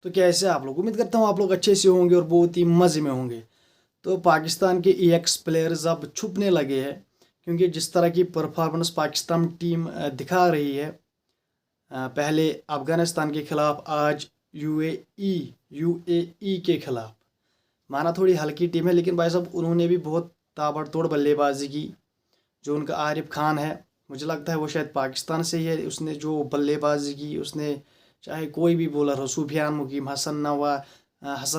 तो कैसे आप लोग, उम्मीद करता हूँ आप लोग अच्छे से होंगे और बहुत ही मज़े में होंगे। तो पाकिस्तान के EX प्लेयर्स अब छुपने लगे हैं, क्योंकि जिस तरह की परफॉर्मेंस पाकिस्तान टीम दिखा रही है, पहले अफ़गानिस्तान के खिलाफ, आज यूएई के खिलाफ। माना थोड़ी हल्की टीम है, लेकिन भाई साहब उन्होंने भी बहुत ताबड़तोड़ बल्लेबाजी की। जो उनका आरिफ खान है, मुझे लगता है वो शायद पाकिस्तान से ही है। उसने जो बल्लेबाजी की, उसने चाहे कोई भी बॉलर हो, सुफियान मुकीम, हसन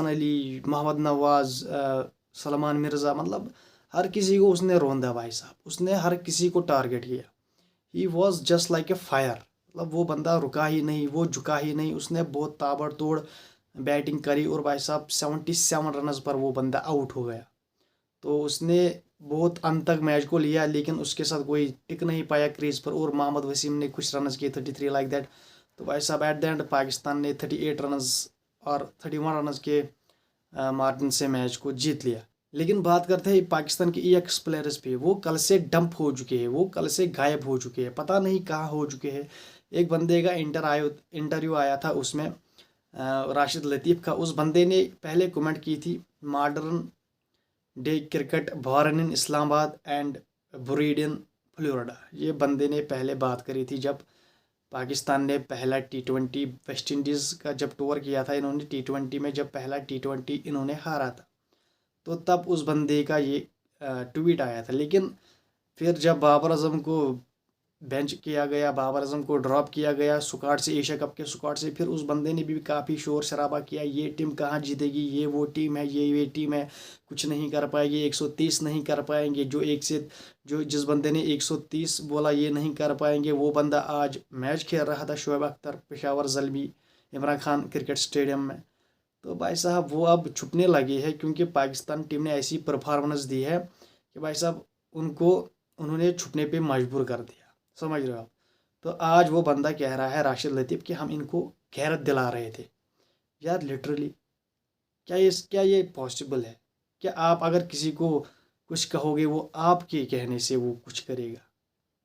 अली, मोहम्मद नवाज, सलमान मिर्ज़ा, मतलब हर किसी को उसने रौंदा भाई साहब। उसने हर किसी को टारगेट किया। He was just like a fire. मतलब वो बंदा रुका ही नहीं, वो झुका ही नहीं। उसने बहुत ताबड़तोड़ बैटिंग करी और भाई साहब 77 रनस पर वो बंदा आउट हो गया। तो उसने बहुत अंत तक मैच को लिया, लेकिन उसके साथ कोई टिक नहीं पाया क्रीज पर। और मोहम्मद वसीम ने कुछ रनस किए, 33 लाइक दैट। तो भाई साहब एट द एंड पाकिस्तान ने 38 रनस और 31 रनस के मार्जिन से मैच को जीत लिया। लेकिन बात करते हैं पाकिस्तान के EX प्लेयर्स पे। वो कल से डंप हो चुके हैं, वो कल से गायब हो चुके हैं, पता नहीं कहाँ हो चुके हैं। एक बंदे का इंटरव्यू आया था, उसमें राशिद लतीफ़ का। उस बंदे ने पहले कमेंट की थी, modern day cricket born in Islamabad and breed in Florida. ये बंदे ने पहले बात करी थी जब पाकिस्तान ने पहला T20 वेस्ट इंडीज़ का जब टूर किया था। इन्होंने T20 में जब पहला T20 इन्होंने हारा था, तो तब उस बंदे का ये ट्वीट आया था। लेकिन फिर जब बाबर आजम को बेंच किया गया, बाबर आजम को ड्रॉप किया गया स्क्वाड से, एशिया कप के स्क्वाड से, फिर उस बंदे ने भी काफ़ी शोर शराबा किया, ये टीम कहाँ जीतेगी, ये वो टीम है, ये टीम है, कुछ नहीं कर पाएगी, 130 नहीं कर पाएंगे। जो जिस बंदे ने 130 बोला ये नहीं कर पाएंगे, वो बंदा आज मैच खेल रहा था, शोएब अख्तर, पेशावर जलमी, इमरान खान क्रिकेट स्टेडियम में। तो भाई साहब वो अब छुपने लगे हैं, क्योंकि पाकिस्तान टीम ने ऐसी परफॉर्मेंस दी है कि भाई साहब उनको उन्होंने छुपने पे मजबूर कर दिया। समझ रहे हो आप? तो आज वो बंदा कह रहा है, राशिद लतीफ़, कि हम इनको गैरत दिला रहे थे। यार लिटरली क्या ये पॉसिबल है? क्या आप अगर किसी को कुछ कहोगे, वो आपके कहने से वो कुछ करेगा?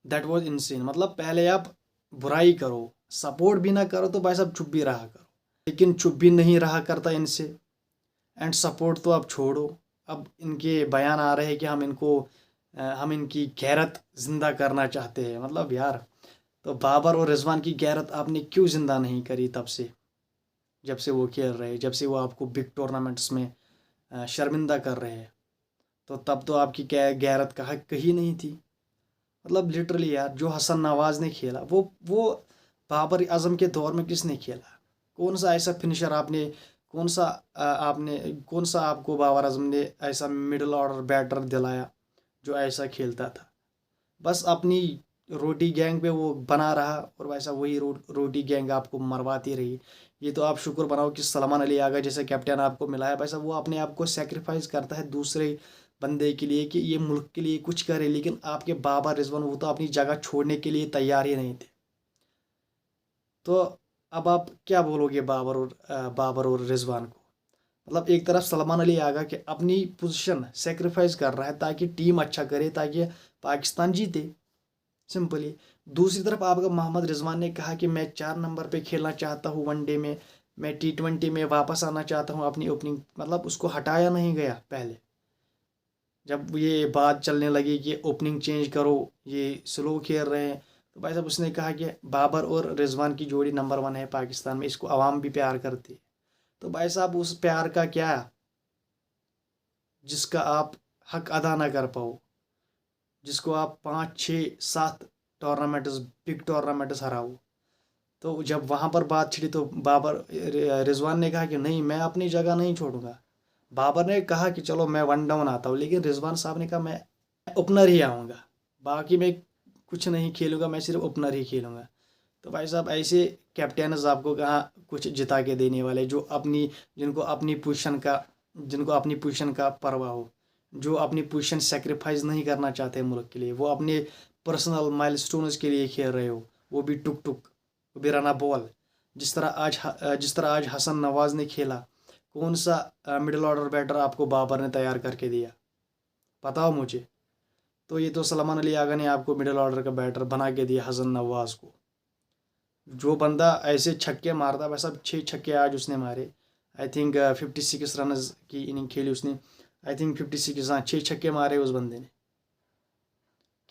That was insane. मतलब पहले आप बुराई करो, सपोर्ट भी ना करो, तो भाई साहब चुप भी रहा करो। लेकिन चुप भी नहीं रहा करता इनसे, एंड सपोर्ट तो आप छोड़ो। अब इनके बयान आ रहे हैं कि हम इनकी गैरत जिंदा करना चाहते हैं। मतलब यार, तो बाबर और रिजवान की गैरत आपने क्यों जिंदा नहीं करी तब से, जब से वो खेल रहे हैं, जब से वो आपको बिग टूर्नामेंट्स में शर्मिंदा कर रहे हैं? तो तब तो आपकी गैरत कहीं नहीं थी। मतलब लिटरली यार, जो हसन नवाज ने खेला, वो बाबर आजम के दौर में किसने खेला? कौन सा ऐसा फिनिशर आपने, कौन सा आपको बाबर आजम ने ऐसा मिडिल ऑर्डर बैटर दिलाया जो ऐसा खेलता था? बस अपनी रोटी गैंग पे वो बना रहा, और वैसा वही रोटी गैंग आपको मरवाती रही। ये तो आप शुक्र बनाओ कि सलमान अली आगा जैसे कैप्टन आपको मिला है। वैसा वो अपने आप को सेक्रीफाइस करता है दूसरे बंदे के लिए, कि ये मुल्क के लिए कुछ करे। लेकिन आपके बाबा रिजवान, वो तो अपनी जगह छोड़ने के लिए तैयार ही नहीं थे। तो अब आप क्या बोलोगे बाबर और रिजवान को? मतलब एक तरफ सलमान अली आगा के अपनी पोजीशन सेक्रीफाइस कर रहा है ताकि टीम अच्छा करे, ताकि पाकिस्तान जीते, सिंपली। दूसरी तरफ आपका मोहम्मद रिजवान ने कहा कि मैं 4 नंबर पे खेलना चाहता हूँ वनडे में, मैं T20 में वापस आना चाहता हूँ अपनी ओपनिंग। मतलब उसको हटाया नहीं गया पहले, जब ये बात चलने लगी कि ओपनिंग चेंज करो, ये स्लो खेल रहे हैं। तो भाई साहब उसने कहा कि बाबर और रिजवान की जोड़ी नंबर 1 है पाकिस्तान में, इसको आवाम भी प्यार करती है। तो भाई साहब उस प्यार का क्या, जिसका आप हक अदा ना कर पाओ, जिसको आप 5 6 7 टूर्नामेंट्स, बिग टूर्नामेंट्स हराओ। तो जब वहाँ पर बात छिड़ी, तो रिजवान ने कहा कि नहीं, मैं अपनी जगह नहीं छोड़ूंगा। बाबर ने कहा कि चलो मैं वन डाउन आता हूँ, लेकिन रिजवान साहब ने कहा मैं ओपनर ही आऊँगा, बाकी मैं कुछ नहीं खेलूंगा, मैं सिर्फ ओपनर ही खेलूंगा। तो भाई साहब ऐसे कैप्टन आपको कहाँ कुछ जिता के देने वाले, जो अपनी जिनको अपनी पोजीशन का जिनको अपनी पोजीशन का परवाह हो, जो अपनी पोजीशन सेक्रीफाइस नहीं करना चाहते मुल्क के लिए, वो अपने पर्सनल माइलस्टोन्स के लिए खेल रहे हो, वो भी टुक टुक, वो भी रना बॉल। जिस तरह आज हसन नवाज ने खेला, कौन सा मिडिल ऑर्डर बैटर आपको बाबर ने तैयार करके दिया? बताओ मुझे। तो ये तो सलमान अली आगा ने आपको मिडिल ऑर्डर का बैटर बना के दिया हसन नवाज को। जो बंदा ऐसे छक्के मारता भाई साहब, 6 छक्के आज उसने मारे। आई थिंक 56 रनज की इनिंग खेली उसने। आई थिंक 56, हाँ 6 छक्के मारे उस बंदे ने।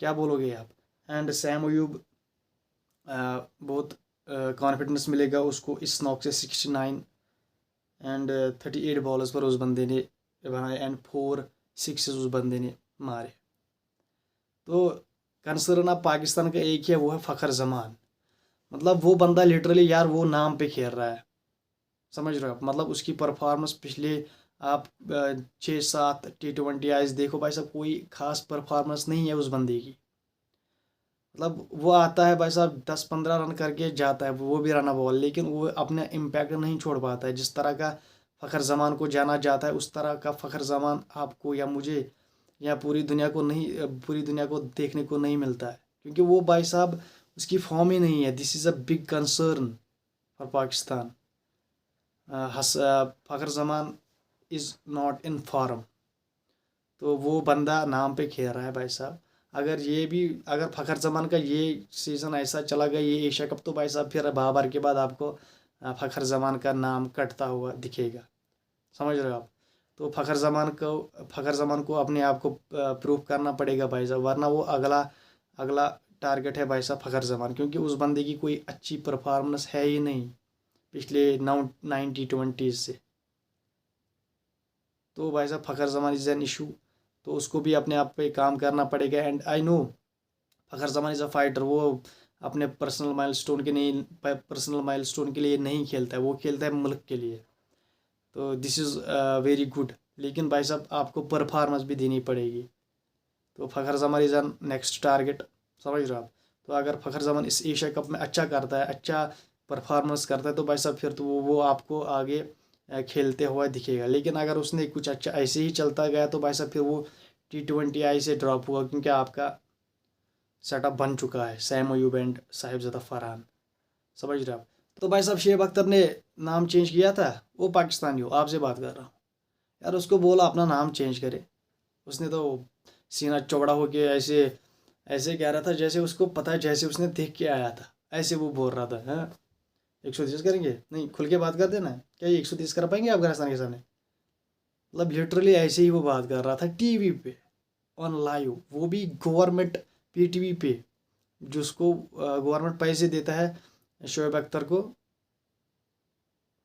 क्या बोलोगे आप? एंड सैम अयूब बहुत कॉन्फिडेंस मिलेगा उसको इस नॉक से। 69 एंड 38 बॉलर्स पर उस बंदे ने बनाए एंड 4 सिक्सेस उस बंदे ने मारे। तो कंसर्न अब पाकिस्तान का एक ही है, वो है फ़खर जमान। मतलब वो बंदा लिटरली यार वो नाम पे खेल रहा है, समझ रहे हो आप? मतलब उसकी परफॉर्मेंस पिछले आप 6-7 T20 आइज देखो भाई साहब, कोई खास परफॉर्मेंस नहीं है उस बंदे की। मतलब वो आता है भाई साहब 10-15 रन करके जाता है, वो भी रन बॉल, लेकिन वो अपना इम्पैक्ट नहीं छोड़ पाता है। जिस तरह का फ़खर जमान को जाना जाता है उस तरह का फ़खर जमान आपको या मुझे या पूरी दुनिया को नहीं, पूरी दुनिया को देखने को नहीं मिलता है, क्योंकि वो भाई साहब उसकी फॉर्म ही नहीं है। This is a big concern for Pakistan. Fakhar Zaman is not in form. तो वो बंदा नाम पे खेल रहा है भाई साहब। अगर फ़खर जमान का ये सीज़न ऐसा चला गया, ये एशिया कप, तो भाई साहब फिर बाबर के बाद आपको फ़खर जमान का नाम कटता हुआ दिखेगा, समझ रहे हो आप? तो फ़खर जमान को अपने आप को प्रूव करना पड़ेगा भाई साहब, वरना वो अगला अगला टारगेट है भाई साहब फ़खर जमान, क्योंकि उस बंदे की कोई अच्छी परफॉर्मेंस है ही नहीं पिछले 9 T20 से। तो भाई साहब Fakhar Zaman is an issue, तो उसको भी अपने आप पे काम करना पड़ेगा। And I know Fakhar Zaman is a fighter. वो अपने पर्सनल माइलस्टोन के लिए नहीं खेलता है, वो खेलता है मुल्क के लिए। तो दिस इज़ वेरी गुड, लेकिन भाई साहब आपको परफॉर्मेंस भी देनी पड़ेगी। तो Fakhar Zaman is an next target, समझ रहे हो आप? तो अगर फ़खर जमान इस एशिया कप में अच्छा करता है, अच्छा परफॉर्मेंस करता है, तो भाई साहब फिर तो वो आपको आगे खेलते हुआ दिखेगा। लेकिन अगर उसने कुछ अच्छा ऐसे ही चलता गया तो भाई साहब फिर वो T20 से ड्रॉप हुआ, क्योंकि आपका सेटअप बन चुका है सैम अयूब एंड साहिबजादा फरहान, समझ रहे हो आप? तो भाई साहब शेब अख्तर ने नाम चेंज किया था, वो पाकिस्तानी हो, आपसे बात कर रहा हूँ यार, उसको बोला अपना नाम चेंज करे। उसने तो सीना चौड़ा होके ऐसे ऐसे कह रहा था जैसे उसको पता है, जैसे उसने देख के आया था, ऐसे वो बोल रहा था। हाँ 130 करेंगे? नहीं, खुल के बात कर देना। क्या ये 130 कर पाएंगे अफगानिस्तान के सामने? मतलब लिटरली ऐसे ही वो बात कर रहा था टीवी पे ऑन लाइव, वो भी गवर्नमेंट PTV पे, जिसको गवर्नमेंट पैसे देता है शोएब अख्तर को।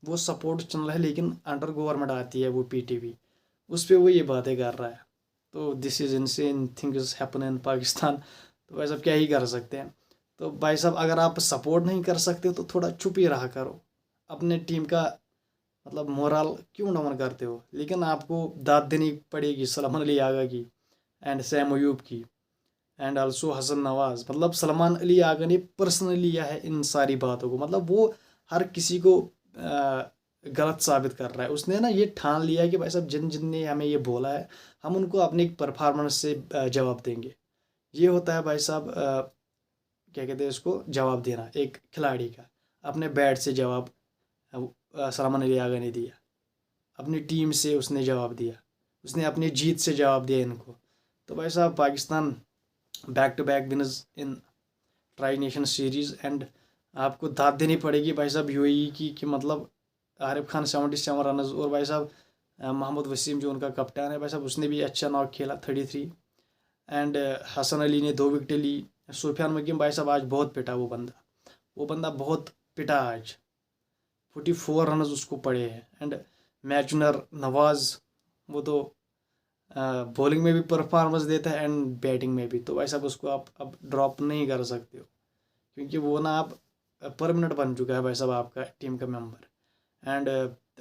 वो सपोर्ट चैनल है लेकिन अंडर गवर्नमेंट आती है वो PTV, उस पर वो ये बातें कर रहा है। तो this is insane things happen in Pakistan. तो भाई साहब क्या ही कर सकते हैं। तो भाई साहब अगर आप सपोर्ट नहीं कर सकते तो थोड़ा चुप ही रहा करो, अपने टीम का मतलब मोरल क्यों डाउन करते हो? लेकिन आपको दाद देनी पड़ेगी सलमान अली आगा की एंड सैम अयूब की एंड आल्सो हसन नवाज। मतलब सलमान अली आगा ने पर्सनली लिया है इन सारी बातों को, मतलब वो हर किसी को गलत साबित कर रहा है। उसने ना ये ठान लिया है कि भाई साहब जिन जिन ने हमें ये बोला है हम उनको अपनी परफॉर्मेंस से जवाब देंगे। ये होता है भाई साहब क्या कहते हैं इसको, जवाब देना एक खिलाड़ी का। अपने बैट से जवाब सलमान अली आगा ने दिया, अपनी टीम से उसने जवाब दिया, उसने अपनी जीत से जवाब दिया इनको। तो भाई साहब Pakistan back to back winners in tri nation series and आपको दाद देनी पड़ेगी भाई साहब UAE की, कि मतलब आरिफ खान 77 रनर्स, और भाई साहब मोहम्मद वसीम जो उनका कप्तान है भाई साहब उसने भी अच्छा नॉक खेला 33 एंड हसन अली ने 2 विकेटें ली। सुफियान मकीम भाई साहब आज बहुत पिटा वो बंदा बहुत पिटा आज, 44 रनर्स उसको पड़े हैं। एंड मैचनर नवाज वो तो बॉलिंग में भी परफॉर्मेंस देता है एंड बैटिंग में भी, तो भाई साहब उसको आप अब ड्रॉप नहीं कर सकते हो, क्योंकि वो ना आप परमानेंट बन चुका है भाई साहब आपका टीम का मेंबर। एंड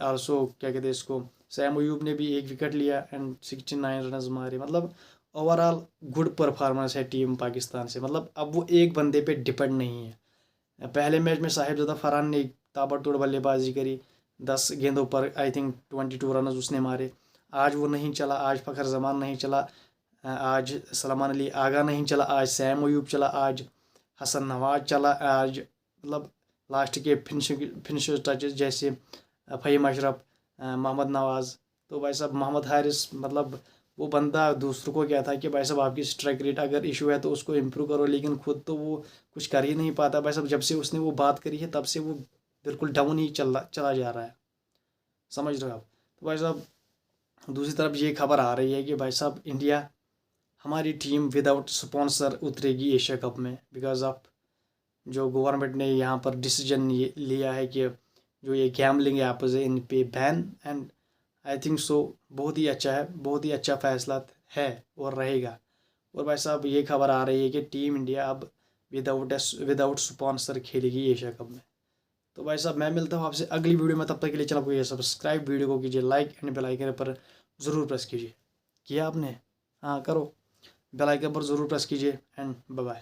आल्सो क्या कहते हैं इसको, सैम अयूब ने भी 1 विकेट लिया एंड 69 रन मारे। मतलब ओवरऑल गुड परफॉर्मेंस है टीम पाकिस्तान से, मतलब अब वो एक बंदे पे डिपेंड नहीं है। पहले मैच में साहिबजादा फरहान ने ताबड़तोड़ बल्लेबाजी करी, 10 गेंदों पर आई थिंक 22 रन उसने मारे। आज वो नहीं चला, आज फ़खर जमान नहीं चला, आज सलमान अली आगा नहीं चला, आज सैम अयूब चला, आज हसन नवाज चला, आज मतलब लास्ट के फिनिश टचेस जैसे फ़हीम अशरफ, मोहम्मद नवाज। तो भाई साहब मोहम्मद हारिस मतलब وہ بندہ دوسروں کو کیا تھا کہ بھائی صاحب آپ کی اسٹرائک ریٹ اگر ایشو ہے تو اس کو امپروو کرو، لیکن خود تو وہ کچھ کر ہی نہیں پاتا بھائی صاحب. جب سے اس نے وہ بات کری ہے تب سے وہ بالکل ڈاؤن ہی چلا جا رہا ہے. سمجھ رہے ہو آپ؟ تو بھائی صاحب دوسری طرف یہ خبر آ رہی ہے کہ بھائی صاحب انڈیا ہماری ٹیم وداؤٹ اسپانسر اترے گی ایشیا کپ میں، بیکاز آف جو گورنمنٹ نے یہاں پر ڈیسیجن لیا ہے کہ جو یہ گیملنگ ایپز ہے ان پہ بین. اینڈ آئی تھنک سو بہت ہی اچھا ہے، بہت ہی اچھا فیصلہ ہے اور رہے گا. اور بھائی صاحب یہ خبر آ رہی ہے کہ ٹیم انڈیا اب وداؤٹ اسپانسر کھیلے گی ایشیا کپ میں. تو بھائی صاحب میں ملتا ہوں آپ سے اگلی ویڈیو میں، تب تک کے لیے چینل کو یہ سبسکرائب، ویڈیو کو کیجیے لائک اینڈ بیل آئیکن پر ضرور پریس کیجیے. کیا آپ نے؟ ہاں کرو، بیل آئیکن پر ضرور پریس کیجیے. And bye bye.